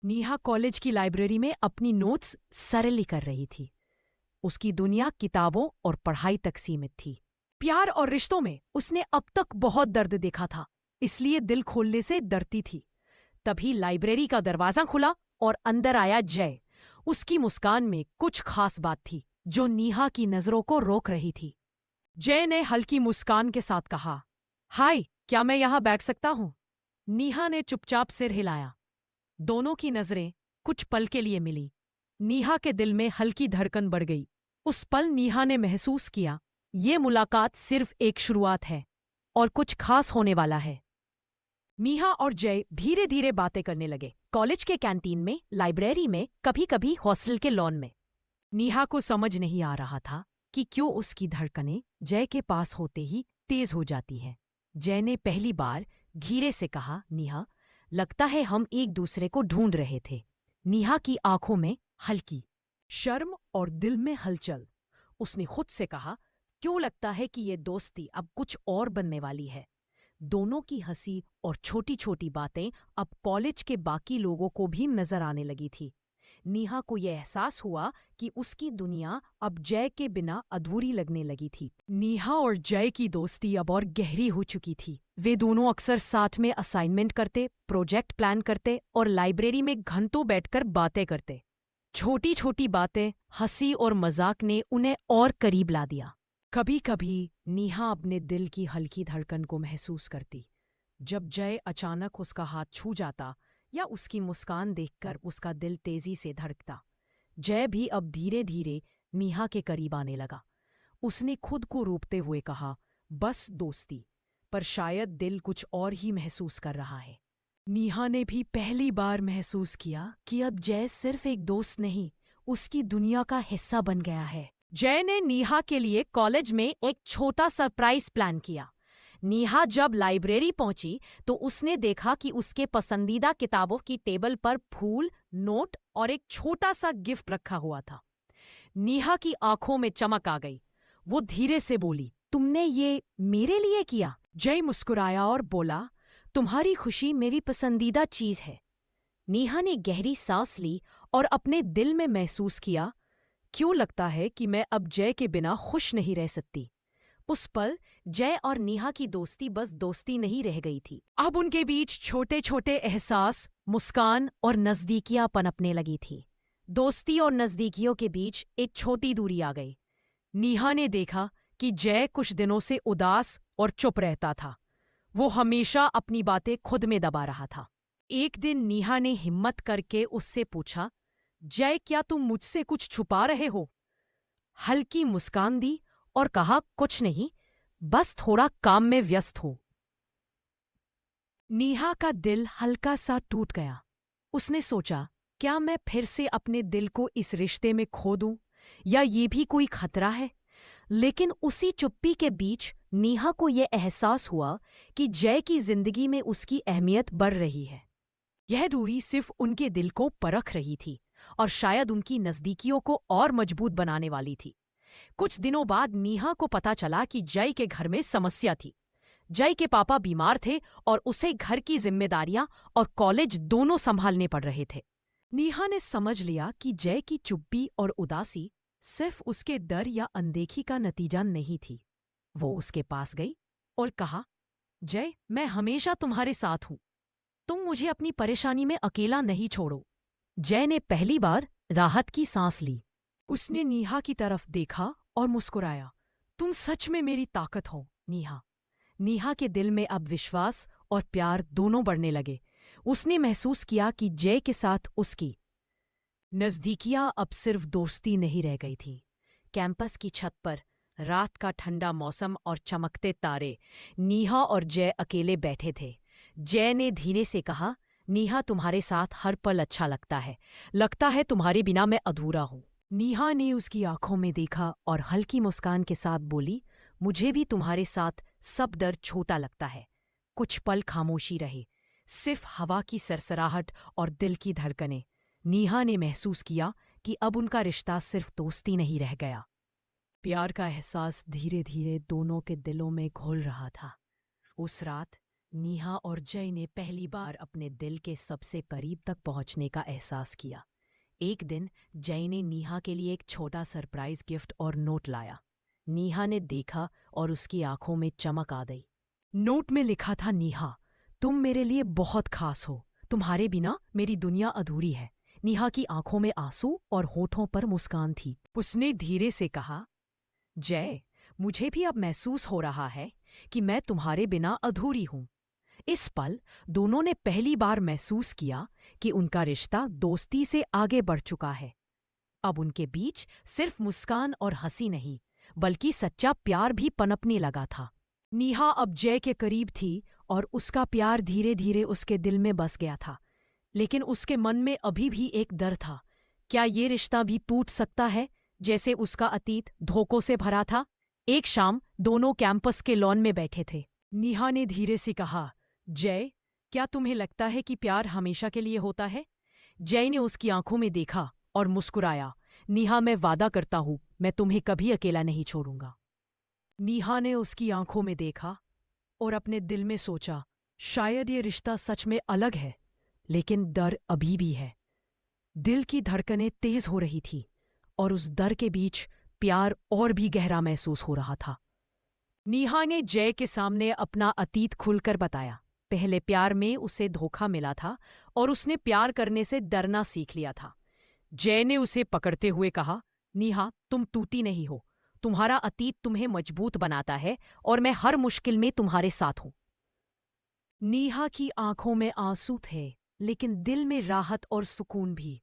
Neha college की library में अपनी नोट्स सरली कर रही थी। उसकी दुनिया किताबों और पढ़ाई तक सीमित थी। प्यार और रिश्तों में उसने अब तक बहुत दर्द देखा था, इसलिए दिल खोलने से डरती थी। तभी लाइब्रेरी का दरवाजा खुला और अंदर आया जय। उसकी मुस्कान में कुछ खास बात थी जो नेहा की नजरों को रोक रही थी। जय ने हल्की मुस्कान के साथ कहा, हाय, क्या मैं यहाँ बैठ सकता हूँ? नेहा ने चुपचाप सिर हिलाया। दोनों की नजरें कुछ पल के लिए मिली। नेहा के दिल में हल्की धड़कन बढ़ गई। उस पल नेहा ने महसूस किया, ये मुलाकात सिर्फ एक शुरुआत है और कुछ खास होने वाला है। नेहा और जय धीरे धीरे बातें करने लगे। कॉलेज के कैंटीन में, लाइब्रेरी में, कभी कभी हॉस्टल के लॉन में। नेहा को समझ नहीं आ रहा था कि क्यों उसकी धड़कनें जय के पास होते ही तेज हो जाती हैं। जय ने पहली बार धीरे से कहा, नेहा, लगता है हम एक दूसरे को ढूंढ रहे थे। नेहा की आंखों में हल्की शर्म और दिल में हलचल। उसने खुद से कहा, क्यों लगता है कि ये दोस्ती अब कुछ और बनने वाली है। दोनों की हंसी और छोटी छोटी बातें अब कॉलेज के बाकी लोगों को भी नजर आने लगी थी। नेहा को यह एहसास हुआ कि उसकी दुनिया अब जय के बिना अधूरी लगने लगी थी। नेहा और जय की दोस्ती अब और गहरी हो चुकी थी। वे दोनों अक्सर साथ में असाइनमेंट करते, प्रोजेक्ट प्लान करते और लाइब्रेरी में घंटों बैठकर बातें करते। छोटी छोटी बातें, हंसी और मजाक ने उन्हें और करीब ला दिया। कभी कभी नेहा अपने दिल की हल्की धड़कन को महसूस करती, जब जय अचानक उसका हाथ छू जाता या उसकी मुस्कान देखकर उसका दिल तेजी से धड़कता। जय भी अब धीरे धीरे नेहा के करीब आने लगा। उसने खुद को रोकते हुए कहा, बस दोस्ती, पर शायद दिल कुछ और ही महसूस कर रहा है। नेहा ने भी पहली बार महसूस किया कि अब जय सिर्फ एक दोस्त नहीं, उसकी दुनिया का हिस्सा बन गया है। जय ने नेहा के लिए कॉलेज में एक छोटा सरप्राइज प्लान किया। नेहा जब लाइब्रेरी पहुंची तो उसने देखा कि उसके पसंदीदा किताबों की टेबल पर फूल, नोट और एक छोटा सा गिफ्ट रखा हुआ था। नेहा की आंखों में चमक आ गई। वो धीरे से बोली, तुमने ये मेरे लिए किया? जय मुस्कुराया और बोला, तुम्हारी खुशी मेरी पसंदीदा चीज है। नेहा ने गहरी सांस ली और अपने दिल में महसूस किया, क्यों लगता है कि मैं अब जय के बिना खुश नहीं रह सकती। उस पल जय और नेहा की दोस्ती बस दोस्ती नहीं रह गई थी। अब उनके बीच छोटे छोटे एहसास, मुस्कान और नजदीकियां पनपने लगी थी। दोस्ती और नजदीकियों के बीच एक छोटी दूरी आ गई। नेहा ने देखा कि जय कुछ दिनों से उदास और चुप रहता था। वो हमेशा अपनी बातें खुद में दबा रहा था। एक दिन नेहा ने हिम्मत करके उससे पूछा, जय, क्या तुम मुझसे कुछ छुपा रहे हो? हल्की मुस्कान दी और कहा, कुछ नहीं, बस थोड़ा काम में व्यस्त हूं। नेहा का दिल हल्का सा टूट गया। उसने सोचा, क्या मैं फिर से अपने दिल को इस रिश्ते में खो दूं, या ये भी कोई खतरा है? लेकिन उसी चुप्पी के बीच नेहा को यह एहसास हुआ कि जय की जिंदगी में उसकी अहमियत बढ़ रही है। यह दूरी सिर्फ उनके दिल को परख रही थी और शायद उनकी नजदीकियों को और मजबूत बनाने वाली थी। कुछ दिनों बाद नेहा को पता चला कि जय के घर में समस्या थी। जय के पापा बीमार थे और उसे घर की जिम्मेदारियां और कॉलेज दोनों संभालने पड़ रहे थे। नेहा ने समझ लिया कि जय की चुप्पी और उदासी सिर्फ उसके डर या अनदेखी का नतीजा नहीं थी। वो उसके पास गई और कहा, जय, मैं हमेशा तुम्हारे साथ हूं। तुम मुझे अपनी परेशानी में अकेला नहीं छोड़ो। जय ने पहली बार राहत की सांस ली। उसने नेहा की तरफ देखा और मुस्कुराया, तुम सच में मेरी ताकत हो, नेहा। नेहा के दिल में अब विश्वास और प्यार दोनों बढ़ने लगे। उसने महसूस किया कि जय के साथ उसकी नजदीकियां अब सिर्फ दोस्ती नहीं रह गई थी। कैंपस की छत पर रात का ठंडा मौसम और चमकते तारे, नेहा और जय अकेले बैठे थे। जय ने धीरे से कहा, नेहा, तुम्हारे साथ हर पल अच्छा लगता है तुम्हारे बिना मैं अधूरा हूं। नेहा ने उसकी आंखों में देखा और हल्की मुस्कान के साथ बोली, मुझे भी तुम्हारे साथ सब दर्द छोटा लगता है। कुछ पल खामोशी रही, सिर्फ हवा की सरसराहट और दिल की धड़कनें। नेहा ने महसूस किया कि अब उनका रिश्ता सिर्फ दोस्ती नहीं रह गया। प्यार का एहसास धीरे धीरे दोनों के दिलों में घुल रहा था। उस रात नेहा और जय ने पहली बार अपने दिल के सबसे करीब तक पहुंचने का एहसास किया। एक दिन जय ने नेहा के लिए एक छोटा सरप्राइज गिफ्ट और नोट लाया। नेहा ने देखा और उसकी आंखों में चमक आ गई। नोट में लिखा था, नेहा, तुम मेरे लिए बहुत खास हो। तुम्हारे बिना मेरी दुनिया अधूरी है। नेहा की आंखों में आंसू और होठों पर मुस्कान थी। उसने धीरे से कहा, जय, मुझे भी अब महसूस हो रहा है कि मैं तुम्हारे बिना अधूरी हूं। इस पल दोनों ने पहली बार महसूस किया कि उनका रिश्ता दोस्ती से आगे बढ़ चुका है। अब उनके बीच सिर्फ मुस्कान और हंसी नहीं, बल्कि सच्चा प्यार भी पनपने लगा था। नेहा अब जय के करीब थी और उसका प्यार धीरे धीरे उसके दिल में बस गया था। लेकिन उसके मन में अभी भी एक डर था। क्या ये रिश्ता भी टूट सकता है, जैसे उसका अतीत धोखों से भरा था? एक शाम दोनों कैंपस के लॉन में बैठे थे। नेहा ने धीरे से कहा, जय, क्या तुम्हें लगता है कि प्यार हमेशा के लिए होता है? जय ने उसकी आंखों में देखा और मुस्कुराया। नेहा, मैं वादा करता हूं, मैं तुम्हें कभी अकेला नहीं छोड़ूंगा। नेहा ने उसकी आंखों में देखा और अपने दिल में सोचा, शायद ये रिश्ता सच में अलग है, लेकिन डर अभी भी है। दिल की धड़कनें तेज हो रही थी और उस डर के बीच प्यार और भी गहरा महसूस हो रहा था। नेहा ने जय के सामने अपना अतीत खुलकर बताया। पहले प्यार में उसे धोखा मिला था और उसने प्यार करने से डरना सीख लिया था। जय ने उसे पकड़ते हुए कहा, नेहा, तुम टूटी नहीं हो। तुम्हारा अतीत तुम्हें मजबूत बनाता है और मैं हर मुश्किल में तुम्हारे साथ हूं। नेहा की आंखों में आंसू थे, लेकिन दिल में राहत और सुकून भी।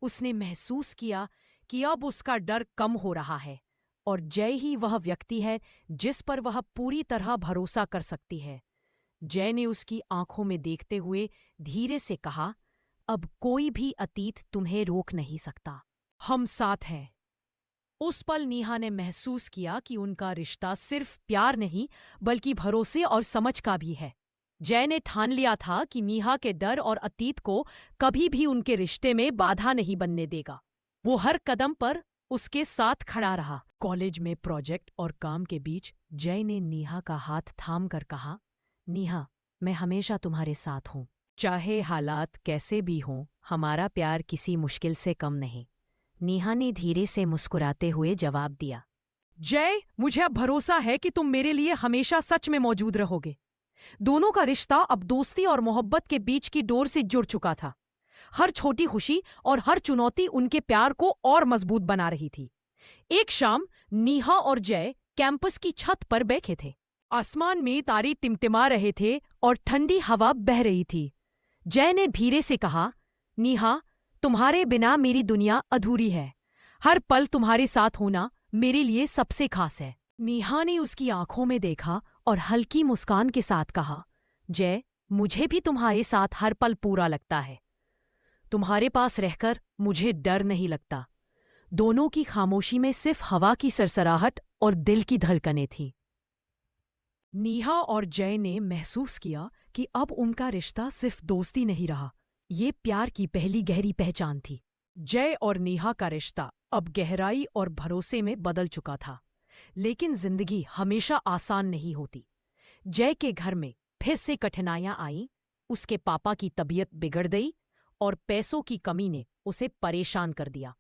उसने महसूस किया कि अब उसका डर कम हो रहा है और जय ही वह व्यक्ति है जिस पर वह पूरी तरह भरोसा कर सकती है। जय ने उसकी आंखों में देखते हुए धीरे से कहा, अब कोई भी अतीत तुम्हें रोक नहीं सकता। हम साथ हैं। उस पल नेहा ने महसूस किया कि उनका रिश्ता सिर्फ प्यार नहीं, बल्कि भरोसे और समझ का भी है। जय ने ठान लिया था कि नेहा के डर और अतीत को कभी भी उनके रिश्ते में बाधा नहीं बनने देगा। वो हर कदम पर उसके साथ खड़ा रहा। कॉलेज में प्रोजेक्ट और काम के बीच जय ने नेहा का हाथ थाम कर कहा, नेहा, मैं हमेशा तुम्हारे साथ हूं। चाहे हालात कैसे भी हों, हमारा प्यार किसी मुश्किल से कम नहीं। नेहा ने धीरे से मुस्कुराते हुए जवाब दिया, जय, मुझे अब भरोसा है कि तुम मेरे लिए हमेशा सच में मौजूद रहोगे। दोनों का रिश्ता अब दोस्ती और मोहब्बत के बीच की डोर से जुड़ चुका था। हर छोटी खुशी और हर चुनौती उनके प्यार को और मजबूत बना रही थी। एक शाम नेहा और जय कैंपस की छत पर बैठे थे। आसमान में तारे टिमटिमा रहे थे और ठंडी हवा बह रही थी। जय ने धीरे से कहा, नेहा, तुम्हारे बिना मेरी दुनिया अधूरी है। हर पल तुम्हारे साथ होना मेरे लिए सबसे खास है। नेहा ने उसकी आंखों में देखा और हल्की मुस्कान के साथ कहा, जय, मुझे भी तुम्हारे साथ हर पल पूरा लगता है। तुम्हारे पास रहकर मुझे डर नहीं लगता। दोनों की खामोशी में सिर्फ हवा की सरसराहट और दिल की धड़कनें थीं। नेहा और जय ने महसूस किया कि अब उनका रिश्ता सिर्फ दोस्ती नहीं रहा, ये प्यार की पहली गहरी पहचान थी। जय और नेहा का रिश्ता अब गहराई और भरोसे में बदल चुका था। लेकिन जिंदगी हमेशा आसान नहीं होती। जय के घर में फिर से कठिनाइयां आईं। उसके पापा की तबीयत बिगड़ गई और पैसों की कमी ने उसे परेशान कर दिया।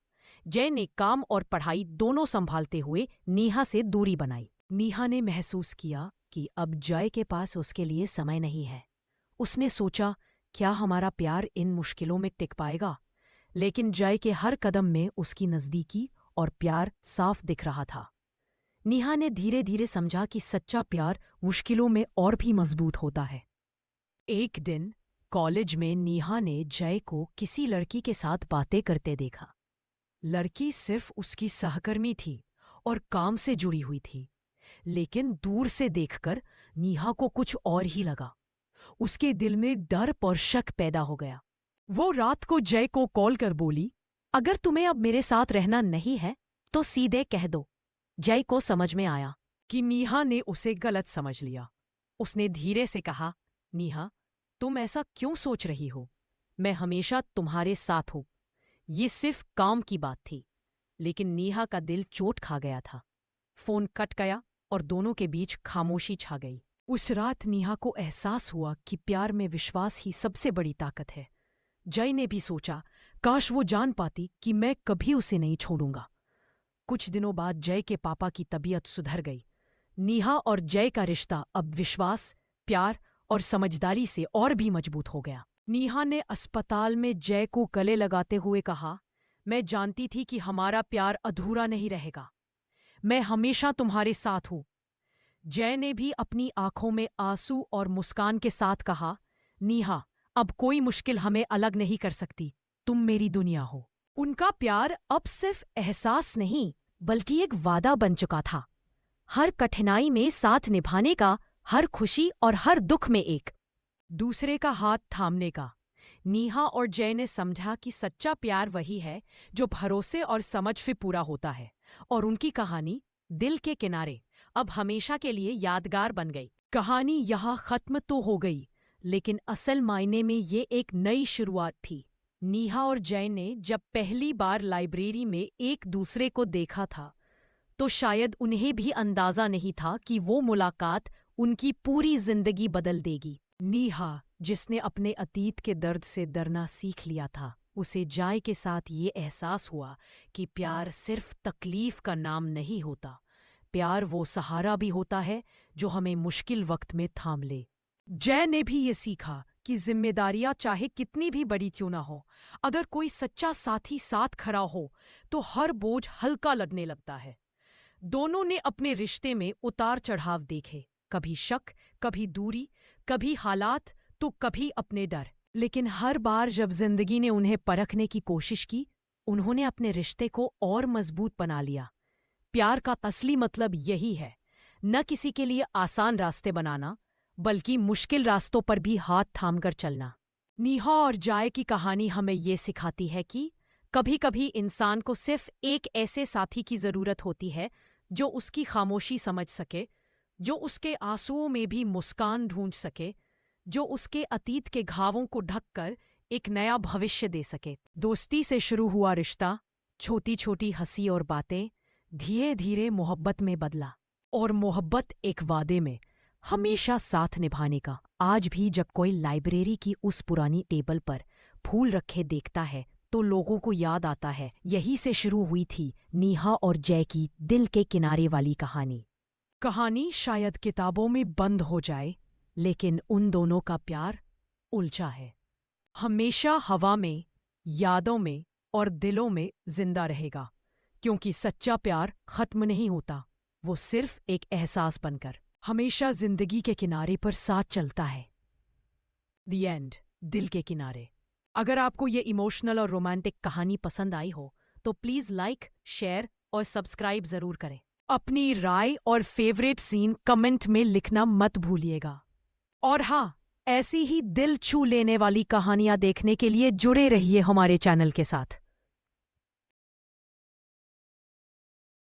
जय ने काम और पढ़ाई दोनों संभालते हुए नेहा से दूरी बनाई। नेहा ने महसूस किया कि अब जय के पास उसके लिए समय नहीं है। उसने सोचा, क्या हमारा प्यार इन मुश्किलों में टिक पाएगा? लेकिन जय के हर कदम में उसकी नज़दीकी और प्यार साफ दिख रहा था। नेहा ने धीरे धीरे समझा कि सच्चा प्यार मुश्किलों में और भी मजबूत होता है। एक दिन कॉलेज में नेहा ने जय को किसी लड़की के साथ बातें करते देखा। लड़की सिर्फ उसकी सहकर्मी थी और काम से जुड़ी हुई थी, लेकिन दूर से देखकर नेहा को कुछ और ही लगा। उसके दिल में डर और शक पैदा हो गया। वो रात को जय को कॉल कर बोली, अगर तुम्हें अब मेरे साथ रहना नहीं है तो सीधे कह दो। जय को समझ में आया कि नेहा ने उसे गलत समझ लिया। उसने धीरे से कहा, नेहा, तुम ऐसा क्यों सोच रही हो? मैं हमेशा तुम्हारे साथ हूं। ये सिर्फ काम की बात थी। लेकिन नेहा का दिल चोट खा गया था। फोन कट गया और दोनों के बीच खामोशी छा गई। उस रात नेहा को एहसास हुआ कि प्यार में विश्वास ही सबसे बड़ी ताकत है। जय ने भी सोचा, काश वो जान पाती कि मैं कभी उसे नहीं छोड़ूंगा। कुछ दिनों बाद जय के पापा की तबीयत सुधर गई। नेहा और जय का रिश्ता अब विश्वास, प्यार और समझदारी से और भी मजबूत हो गया। नेहा ने अस्पताल में जय को गले लगाते हुए कहा, मैं जानती थी कि हमारा प्यार अधूरा नहीं रहेगा। मैं हमेशा तुम्हारे साथ हूं। जय ने भी अपनी आंखों में आंसू और मुस्कान के साथ कहा, नेहा, अब कोई मुश्किल हमें अलग नहीं कर सकती। तुम मेरी दुनिया हो। उनका प्यार अब सिर्फ एहसास नहीं, बल्कि एक वादा बन चुका था। हर कठिनाई में साथ निभाने का, हर खुशी और हर दुख में एक दूसरे का हाथ थामने का। नेहा और जय ने समझा कि सच्चा प्यार वही है जो भरोसे और समझ से पूरा होता है, और उनकी कहानी दिल के किनारे अब हमेशा के लिए यादगार बन गई। कहानी यहाँ खत्म तो हो गई, लेकिन असल मायने में ये एक नई शुरुआत थी। नेहा और जय ने जब पहली बार लाइब्रेरी में एक दूसरे को देखा था, तो शायद उन्हें भी अंदाजा नहीं था कि वो मुलाकात उनकी पूरी जिंदगी बदल देगी। नेहा, जिसने अपने अतीत के दर्द से डरना सीख लिया था, उसे जय के साथ ये एहसास हुआ कि प्यार सिर्फ तकलीफ का नाम नहीं होता। प्यार वो सहारा भी होता है जो हमें मुश्किल वक्त में थाम ले। जय ने भी ये सीखा कि जिम्मेदारियां चाहे कितनी भी बड़ी क्यों ना हो, अगर कोई सच्चा साथी साथ खड़ा हो तो हर बोझ हल्का लगने लगता है। दोनों ने अपने रिश्ते में उतार चढ़ाव देखे, कभी शक, कभी दूरी, कभी हालात तो कभी अपने डर। लेकिन हर बार जब जिंदगी ने उन्हें परखने की कोशिश की, उन्होंने अपने रिश्ते को और मजबूत बना लिया। प्यार का असली मतलब यही है, न किसी के लिए आसान रास्ते बनाना, बल्कि मुश्किल रास्तों पर भी हाथ थामकर चलना। नेहा और जय की कहानी हमें ये सिखाती है कि कभी कभी इंसान को सिर्फ एक ऐसे साथी की जरूरत होती है जो उसकी खामोशी समझ सके, जो उसके आंसुओं में भी मुस्कान ढूंढ सके, जो उसके अतीत के घावों को ढककर एक नया भविष्य दे सके। दोस्ती से शुरू हुआ रिश्ता, छोटी छोटी हंसी और बातें धीरे धीरे मोहब्बत में बदला, और मोहब्बत एक वादे में हमेशा साथ निभाने का। आज भी जब कोई लाइब्रेरी की उस पुरानी टेबल पर फूल रखे देखता है, तो लोगों को याद आता है, यहीं से शुरू हुई थी नेहा और जय की दिल के किनारे वाली कहानी। कहानी शायद किताबों में बंद हो जाए, लेकिन उन दोनों का प्यार उलझा है, हमेशा हवा में, यादों में और दिलों में जिंदा रहेगा। क्योंकि सच्चा प्यार खत्म नहीं होता, वो सिर्फ एक एहसास बनकर हमेशा जिंदगी के किनारे पर साथ चलता है। द एंड, दिल के किनारे। अगर आपको ये इमोशनल और रोमांटिक कहानी पसंद आई हो, तो प्लीज लाइक, शेयर और सब्सक्राइब जरूर करें। अपनी राय और फेवरेट सीन कमेंट में लिखना मत भूलिएगा। और हाँ, ऐसी ही दिल छू लेने वाली कहानियां देखने के लिए जुड़े रहिए हमारे चैनल के साथ।